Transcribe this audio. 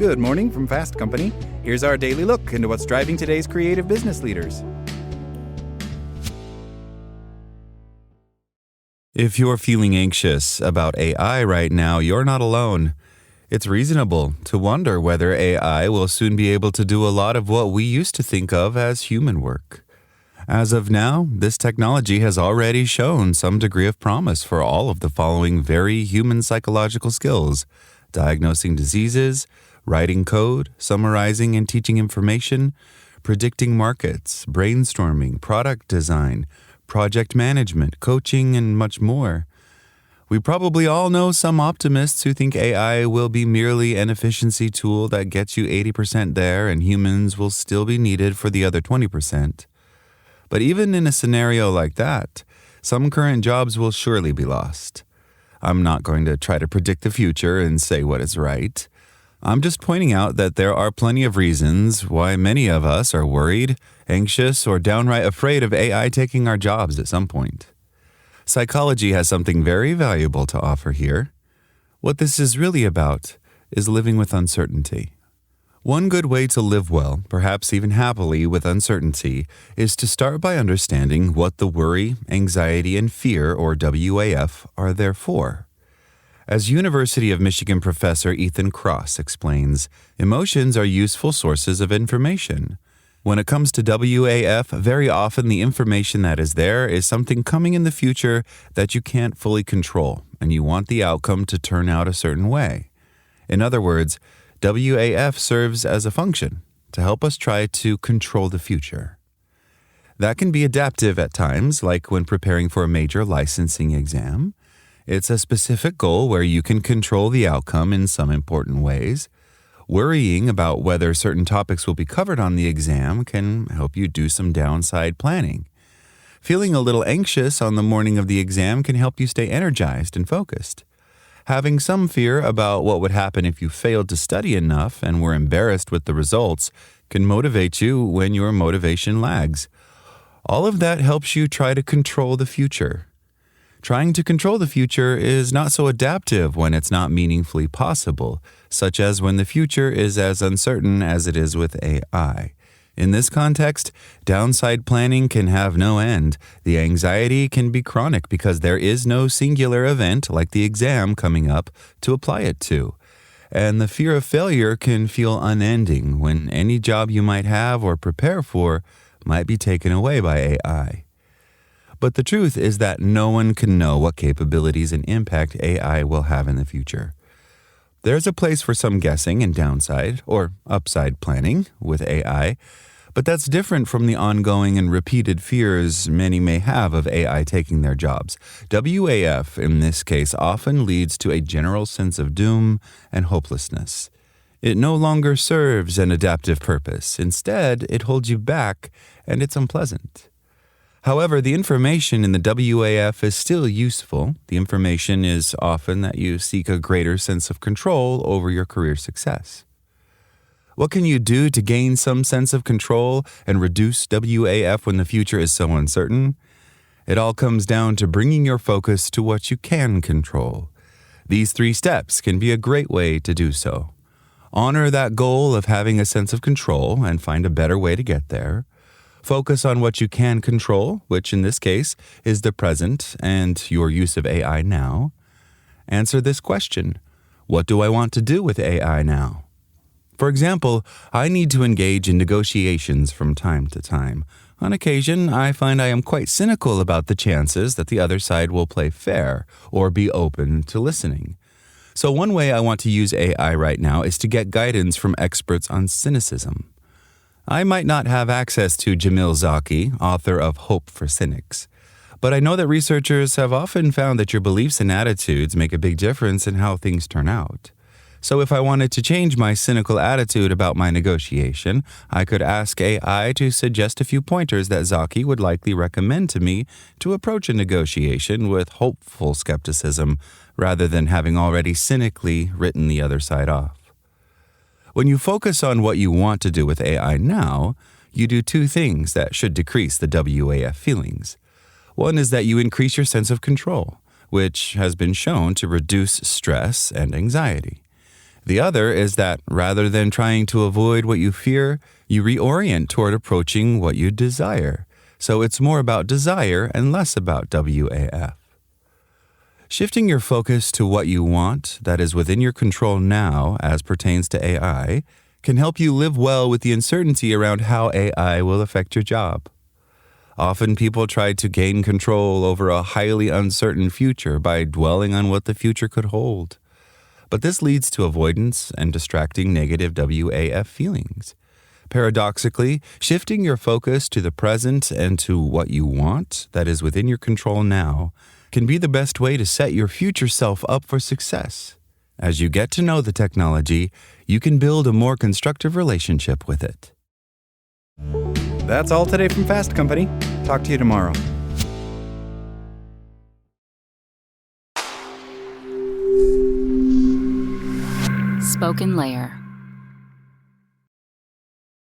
Good morning from Fast Company. Here's our daily look into what's driving today's creative business leaders. If you're feeling anxious about AI right now, you're not alone. It's reasonable to wonder whether AI will soon be able to do a lot of what we used to think of as human work. As of now, this technology has already shown some degree of promise for all of the following very human psychological skills: diagnosing diseases, writing code, summarizing and teaching information, predicting markets, brainstorming, product design, project management, coaching, and much more. We probably all know some optimists who think AI will be merely an efficiency tool that gets you 80% there and humans will still be needed for the other 20%. But even in a scenario like that, some current jobs will surely be lost. I'm not going to try to predict the future and say what is right. I'm just pointing out that there are plenty of reasons why many of us are worried, anxious, or downright afraid of AI taking our jobs at some point. Psychology has something very valuable to offer here. What this is really about is living with uncertainty. One good way to live well, perhaps even happily with uncertainty, is to start by understanding what the worry, anxiety, and fear, or WAF, are there for. As University of Michigan professor Ethan Kross explains, emotions are useful sources of information. When it comes to WAF, very often the information that is there is something coming in the future that you can't fully control, and you want the outcome to turn out a certain way. In other words, WAF serves as a function to help us try to control the future. That can be adaptive at times, like when preparing for a major licensing exam. It's a specific goal where you can control the outcome in some important ways. Worrying about whether certain topics will be covered on the exam can help you do some downside planning. Feeling a little anxious on the morning of the exam can help you stay energized and focused. Having some fear about what would happen if you failed to study enough and were embarrassed with the results can motivate you when your motivation lags. All of that helps you try to control the future. Trying to control the future is not so adaptive when it's not meaningfully possible, such as when the future is as uncertain as it is with AI. In this context, downside planning can have no end. The anxiety can be chronic because there is no singular event like the exam coming up to apply it to. And the fear of failure can feel unending when any job you might have or prepare for might be taken away by AI. But the truth is that no one can know what capabilities and impact AI will have in the future. There's a place for some guessing and downside or upside planning with AI, but that's different from the ongoing and repeated fears many may have of AI taking their jobs. WAF, in this case, often leads to a general sense of doom and hopelessness. It no longer serves an adaptive purpose. Instead, it holds you back, and it's unpleasant. However, the information in the WAF is still useful. The information is often that you seek a greater sense of control over your career success. What can you do to gain some sense of control and reduce WAF when the future is so uncertain? It all comes down to bringing your focus to what you can control. These 3 steps can be a great way to do so. Honor that goal of having a sense of control and find a better way to get there. Focus on what you can control, which in this case is the present and your use of AI now. Answer this question: what do I want to do with AI now? For example, I need to engage in negotiations from time to time. On occasion, I find I am quite cynical about the chances that the other side will play fair or be open to listening. So one way I want to use AI right now is to get guidance from experts on cynicism. I might not have access to Jamil Zaki, author of Hope for Cynics, but I know that researchers have often found that your beliefs and attitudes make a big difference in how things turn out. So if I wanted to change my cynical attitude about my negotiation, I could ask AI to suggest a few pointers that Zaki would likely recommend to me to approach a negotiation with hopeful skepticism rather than having already cynically written the other side off. When you focus on what you want to do with AI now, you do 2 things that should decrease the WAF feelings. One is that you increase your sense of control, which has been shown to reduce stress and anxiety. The other is that rather than trying to avoid what you fear, you reorient toward approaching what you desire. So it's more about desire and less about WAF. Shifting your focus to what you want that is within your control now as pertains to AI can help you live well with the uncertainty around how AI will affect your job. Often people try to gain control over a highly uncertain future by dwelling on what the future could hold. But this leads to avoidance and distracting negative WAF feelings. Paradoxically, shifting your focus to the present and to what you want that is within your control now can be the best way to set your future self up for success. As you get to know the technology, you can build a more constructive relationship with it. That's all today from Fast Company. Talk to you tomorrow. Spoken Layer.